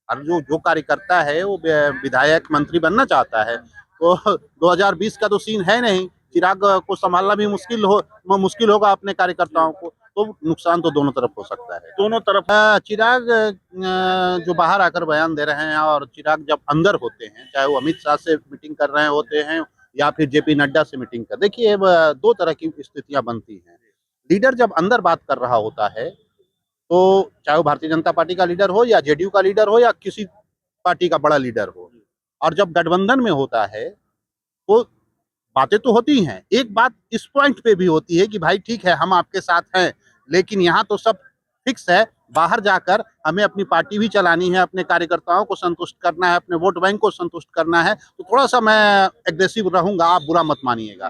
और जो जो कार्यकर्ता है वो विधायक मंत्री बनना चाहता है, तो 2020 का तो सीन है नहीं। चिराग को संभालना भी मुश्किल होगा अपने कार्यकर्ताओं को, तो नुकसान तो दोनों तरफ हो सकता है। दोनों तरफ। चिराग जो बाहर आकर बयान दे रहे हैं, और चिराग जब अंदर होते हैं, चाहे वो अमित शाह से मीटिंग कर रहे होते हैं या फिर जेपी नड्डा से मीटिंग कर, देखिए दो तरह की स्थितियां बनती हैं। लीडर जब अंदर बात कर रहा होता है, तो चाहे वो भारतीय जनता पार्टी का लीडर हो या जेडीयू का लीडर हो या किसी पार्टी का बड़ा लीडर हो, और जब गठबंधन में होता है तो बातें तो होती हैं। एक बात इस पॉइंट पे भी होती है कि भाई ठीक है, हम आपके साथ हैं, लेकिन यहाँ तो सब फिक्स है, बाहर जाकर हमें अपनी पार्टी भी चलानी है, अपने कार्यकर्ताओं को संतुष्ट करना है, अपने वोट बैंक को संतुष्ट करना है, तो थोड़ा सा मैं एग्रेसिव रहूंगा, आप बुरा मत मानिएगा।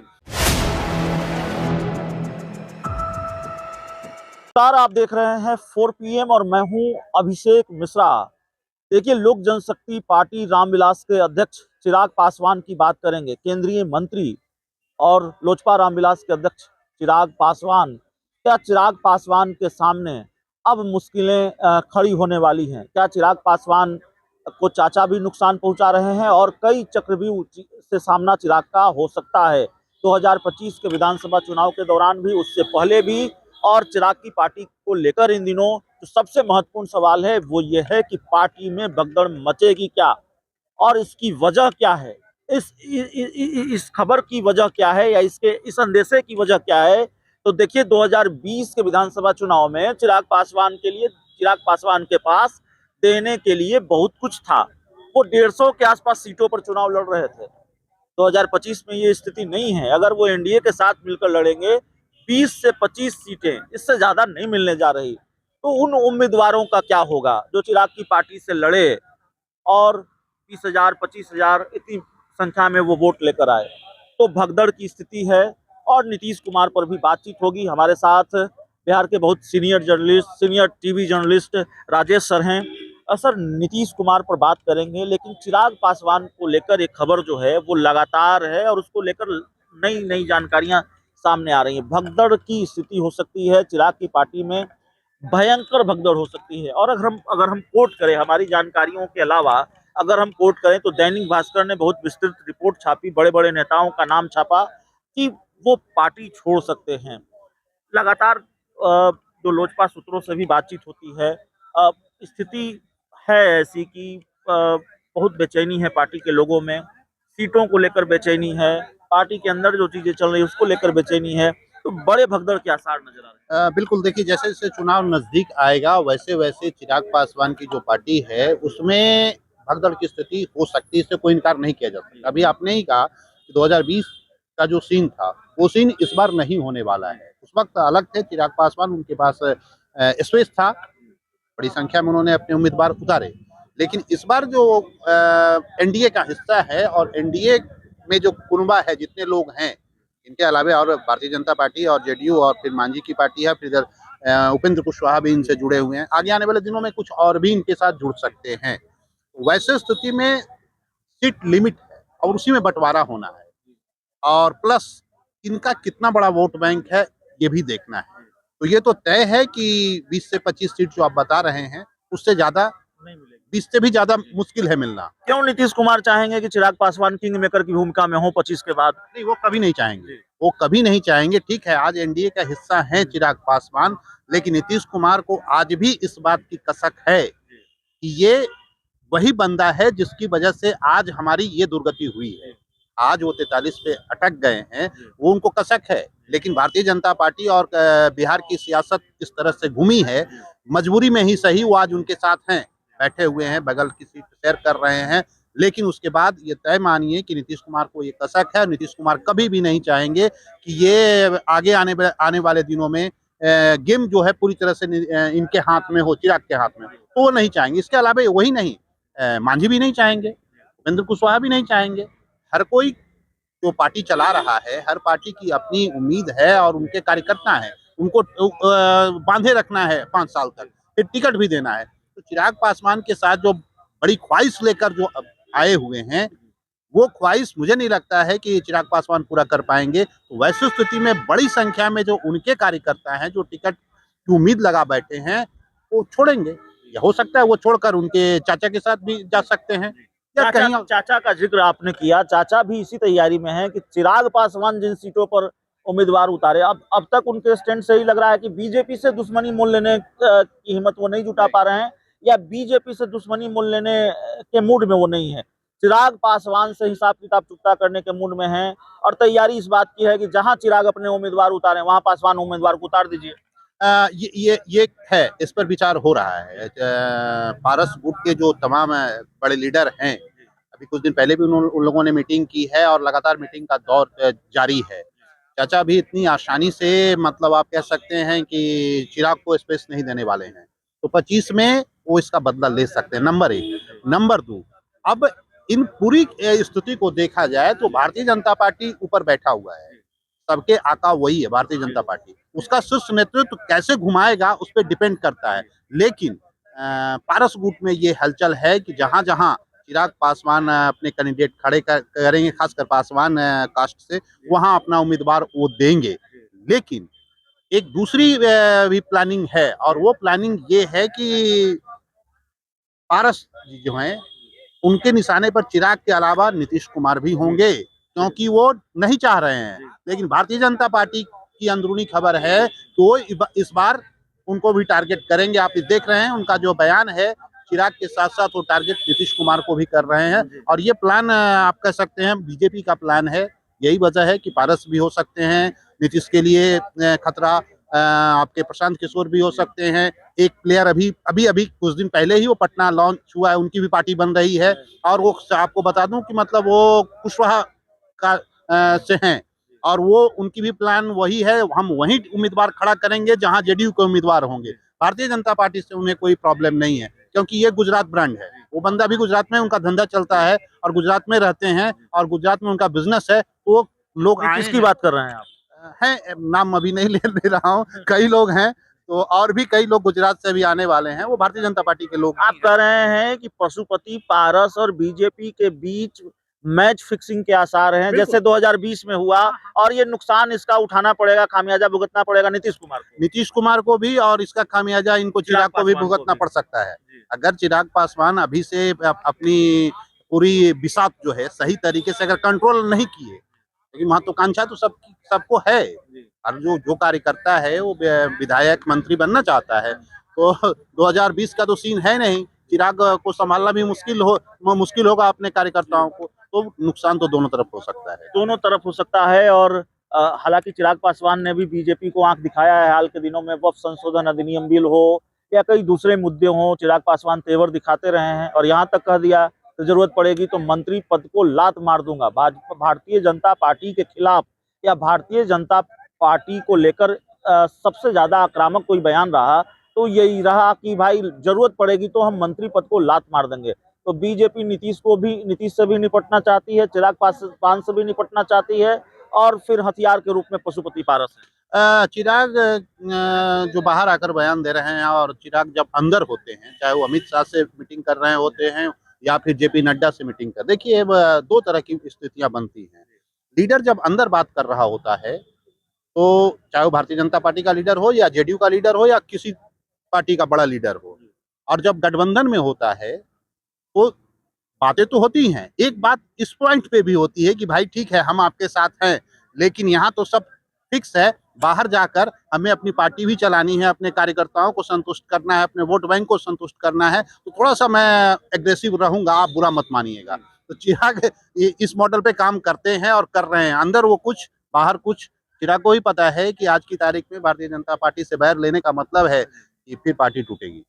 नमस्कार, आप देख रहे हैं 4 PM और मैं हूं अभिषेक मिश्रा। देखिए, लोक जनशक्ति पार्टी रामविलास के अध्यक्ष चिराग पासवान की बात करेंगे। केंद्रीय मंत्री और लोजपा रामविलास के अध्यक्ष चिराग पासवान, क्या चिराग पासवान के सामने अब मुश्किलें खड़ी होने वाली हैं? क्या चिराग पासवान को चाचा भी नुकसान पहुंचा रहे हैं और कई चक्रव्यूह से सामना चिराग का हो सकता है? 2025 के विधानसभा चुनाव के दौरान भी, उससे पहले भी, और चिराग की पार्टी को लेकर इन दिनों जो सबसे महत्वपूर्ण सवाल है वो ये है कि पार्टी में भगदड़ मचेगी क्या और इसकी वजह क्या है? इस खबर की वजह क्या है या इसके इस अंदेशे की वजह क्या है? तो देखिए, 2020 के विधानसभा चुनाव में चिराग पासवान के पास देने के लिए बहुत कुछ था। वो 150 के आसपास सीटों पर चुनाव लड़ रहे थे। 2025 में ये स्थिति नहीं है। अगर वो एनडीए के साथ मिलकर लड़ेंगे, 20 से 25 सीटें, इससे ज्यादा नहीं मिलने जा रही। तो उन उम्मीदवारों का क्या होगा जो चिराग की पार्टी से लड़े और 20,000 25,000 इतनी संख्या में वो वोट लेकर आए? तो भगदड़ की स्थिति है। और नीतीश कुमार पर भी बातचीत होगी। हमारे साथ बिहार के बहुत senior TV journalist Rajesh sir हैं। सर, नीतीश कुमार पर बात करेंगे, लेकिन चिराग पासवान को लेकर एक खबर जो है वो लगातार है और उसको लेकर नई नई जानकारियां सामने आ रही हैं। भगदड़ की स्थिति हो सकती है चिराग की पार्टी में, भयंकर भगदड़ हो सकती है। और अगर हम कोट करें हमारी जानकारियों के अलावा, अगर हम कोट करें तो दैनिक भास्कर ने बहुत विस्तृत रिपोर्ट छापी, बड़े बड़े नेताओं का नाम छापा कि वो पार्टी छोड़ सकते हैं। लगातार जो लोजपा सूत्रों से भी बातचीत होती है, स्थिति है ऐसी कि बहुत बेचैनी है पार्टी के लोगों में, सीटों को लेकर बेचैनी है, पार्टी के अंदर जो चीजें चल रही है उसको लेकर बेचैनी है। तो बड़े भगदड़ के आसार नजर आ रहे हैं। बिल्कुल, देखिए जैसे जैसे चुनाव नजदीक आएगा, वैसे वैसे चिराग पासवान की जो पार्टी है उसमें भगदड़ की स्थिति हो सकती है, इससे कोई इनकार नहीं किया जा सकता। अभी आपने ही कहा कि 2020 का जो सीन था, वो सीन इस बार नहीं होने वाला है। उस वक्त अलग थे चिराग पासवान, उनके पास स्पेस था, बड़ी संख्या में उन्होंने अपने उम्मीदवार उतारे। लेकिन इस बार जो एनडीए का हिस्सा है, और एनडीए में जो कुनबा है, जितने लोग हैं, इनके अलावा और भारतीय जनता पार्टी और जेडीयू और फिर मांझी की पार्टी है, फिर इधर उपेंद्र कुशवाहा भी इनसे जुड़े हुए हैं। आगे आने वाले दिनों में कुछ और भी इनके साथ जुड़ सकते हैं। वैसे स्थिति में सीट लिमिट है और उसी में बंटवारा होना है, और प्लस इनका कितना बड़ा वोट बैंक है ये भी देखना है। तो ये तो तय है कि 20 से 25 सीट जो आप बता रहे हैं, उससे ज्यादा, नहीं मिलेगी। 20 से भी ज्यादा मुश्किल है मिलना। क्यों नीतीश कुमार चाहेंगे कि चिराग पासवान किंग मेकर की भूमिका में हो 25 के बाद? नहीं, वो कभी नहीं चाहेंगे, वो कभी नहीं चाहेंगे। ठीक है, आज एनडीए का हिस्सा है चिराग पासवान, लेकिन नीतीश कुमार को आज भी इस बात की कसक है कि ये वही बंदा है जिसकी वजह से आज हमारी ये दुर्गति हुई है। आज वो 43 पे अटक गए हैं, वो उनको कसक है। लेकिन भारतीय जनता पार्टी और बिहार की सियासत इस तरह से घूमी है, मजबूरी में ही सही, वो आज उनके साथ हैं, बैठे हुए हैं, बगल की सीट शेयर कर रहे हैं। लेकिन उसके बाद ये तय मानिए कि नीतीश कुमार को ये कसक है। नीतीश कुमार कभी भी नहीं चाहेंगे कि ये आगे आने वाले दिनों में गेम जो है पूरी तरह से इनके हाथ में हो, चिराग के हाथ में, तो वो नहीं चाहेंगे। इसके अलावा वही नहीं, मांझी भी नहीं चाहेंगे, उपेंद्र कुशवाहा भी नहीं चाहेंगे। हर कोई जो पार्टी चला रहा है, हर पार्टी की अपनी उम्मीद है और उनके कार्यकर्ता हैं, उनको बांधे रखना है 5 साल तक, फिर टिकट भी देना है। तो चिराग पासवान के साथ जो बड़ी ख्वाहिश लेकर जो आए हुए हैं, वो ख्वाहिश मुझे नहीं लगता है कि चिराग पासवान पूरा कर पाएंगे। तो वैसी स्थिति में बड़ी संख्या में जो उनके कार्यकर्ता हैं, जो टिकट की उम्मीद लगा बैठे हैं, वो छोड़ेंगे। या हो सकता है वो छोड़कर उनके चाचा के साथ भी जा सकते हैं या कहीं और। चाचा का जिक्र आपने किया, चाचा भी इसी तैयारी में है कि चिराग पासवान जिन सीटों पर उम्मीदवार उतारे, अब तक उनके स्टैंड से ही लग रहा है कि बीजेपी से दुश्मनी मोल लेने की हिम्मत वो नहीं जुटा पा रहे हैं, या बीजेपी से दुश्मनी मोल लेने के मूड में वो नहीं है। चिराग पासवान से हिसाब किताब चुकता करने के मूड में है, और तैयारी इस बात की है कि जहां चिराग अपने उम्मीदवार उतारे वहां पासवान उम्मीदवार को उतार दीजिए। ये है, इस पर विचार हो रहा है। पारस गुट के जो तमाम बड़े लीडर हैं, अभी कुछ दिन पहले भी उन लोगों ने मीटिंग की है और लगातार मीटिंग का दौर जारी है। चाचा भी इतनी आसानी से, मतलब आप कह सकते हैं कि चिराग को स्पेस नहीं देने वाले हैं, तो 25 में वो इसका बदला ले सकते हैं, नंबर 1। नंबर 2, अब इन पूरी स्थिति को देखा जाए तो भारतीय जनता पार्टी ऊपर बैठा हुआ है, सबके आका वही है भारतीय जनता पार्टी। उसका शीर्ष नेतृत्व कैसे घुमाएगा उस पर डिपेंड करता है। लेकिन पारस गुट में ये हलचल है कि जहां जहां चिराग पासवान अपने कैंडिडेट खड़े करेंगे, खासकर पासवान कास्ट से, वहां अपना उम्मीदवार वो देंगे। लेकिन एक दूसरी भी प्लानिंग है, और वो प्लानिंग ये है कि पारस जी जो हैं, उनके निशाने पर चिराग के अलावा नीतीश कुमार भी होंगे, क्योंकि वो नहीं चाह रहे हैं। लेकिन भारतीय जनता पार्टी की अंदरूनी खबर है कि वो इस बार उनको भी टारगेट करेंगे। आप देख रहे हैं उनका जो बयान है, चिराग के साथ साथ वो टारगेट नीतीश कुमार को भी कर रहे हैं। और ये प्लान आप कह सकते हैं बीजेपी का प्लान है। यही वजह है कि पारस भी हो सकते हैं नीतीश के लिए खतरा, आपके प्रशांत किशोर भी हो सकते हैं। एक प्लेयर अभी अभी अभी कुछ दिन पहले ही वो पटना लॉन्च हुआ है, उनकी भी पार्टी बन रही है। और वो आपको बता दूं कि मतलब वो कुशवाहा का से हैं, और वो उनकी भी प्लान वही है, हम वही उम्मीदवार खड़ा करेंगे जहां जेडीयू के उम्मीदवार होंगे। भारतीय जनता पार्टी से उन्हें कोई प्रॉब्लम नहीं है, क्योंकि ये गुजरात ब्रांड है। वो बंदा भी गुजरात में, उनका धंधा चलता है और गुजरात में रहते हैं और गुजरात में उनका बिजनेस है, तो लोग आए किसकी हैं। बात कर रहे हैं आप? हैं, नाम अभी नहीं ले रहा हूँ, कई लोग हैं, तो और भी कई लोग गुजरात से भी आने वाले हैं, वो भारतीय जनता पार्टी के लोग। आप कह रहे हैं कि पशुपति पारस और बीजेपी के बीच मैच फिक्सिंग के आसार हैं, जैसे 2020 में हुआ, और ये नुकसान इसका उठाना पड़ेगा, खामियाजा भुगतना पड़ेगा नीतीश कुमार को भी, और इसका खामियाजा इनको चिराग को भी भुगतना पड़ सकता है। अगर चिराग पासवान अभी से अपनी पूरी बिसात जो है सही तरीके से अगर कंट्रोल नहीं किए, क्योंकि महत्वाकांक्षा तो सबको है, और जो कार्यकर्ता है वो विधायक मंत्री बनना चाहता है, तो 2020 का तो सीन है नहीं। चिराग को संभालना भी मुश्किल होगा अपने कार्यकर्ताओं को, तो नुकसान तो दोनों तरफ हो सकता है। दोनों तरफ हो सकता है। और हालांकि चिराग पासवान ने भी बीजेपी को आंख दिखाया है हाल के दिनों में, वक्फ संशोधन अधिनियम बिल हो या कई दूसरे मुद्दे हों, चिराग पासवान तेवर दिखाते रहे हैं, और यहाँ तक कह दिया तो जरूरत पड़ेगी तो मंत्री पद को लात मार दूंगा। भारतीय जनता पार्टी के खिलाफ या भारतीय जनता पार्टी को लेकर सबसे ज्यादा आक्रामक कोई बयान रहा तो यही रहा कि भाई जरूरत पड़ेगी तो हम मंत्री पद को लात मार देंगे। तो बीजेपी नीतीश से भी निपटना चाहती है, चिराग पासवान से भी निपटना चाहती है, और फिर हथियार के रूप में पशुपति पारस है। चिराग जो बाहर आकर बयान दे रहे हैं, और चिराग जब अंदर होते हैं, चाहे वो अमित शाह से मीटिंग कर रहे होते हैं या फिर जेपी नड्डा से मीटिंग कर, देखिए दो तरह की स्थितियां बनती हैं। लीडर जब अंदर बात कर रहा होता है, तो चाहे वो भारतीय जनता पार्टी का लीडर हो या जेडीयू का लीडर हो या किसी पार्टी का बड़ा लीडर हो, और जब गठबंधन में होता है तो बातें तो होती हैं। एक बात इस पॉइंट पे भी होती है कि भाई ठीक है, हम आपके साथ हैं, लेकिन यहाँ तो सब फिक्स है, बाहर जाकर हमें अपनी पार्टी भी चलानी है, अपने कार्यकर्ताओं को संतुष्ट करना है, अपने वोट बैंक को संतुष्ट करना है, तो थोड़ा सा मैं एग्रेसिव रहूंगा, आप बुरा मत मानिएगा। तो चिराग इस मॉडल पे काम करते हैं और कर रहे हैं, अंदर वो कुछ बाहर कुछ। चिराग को ही पता है कि आज की तारीख में भारतीय जनता पार्टी से बैर लेने का मतलब है कि फिर पार्टी टूटेगी।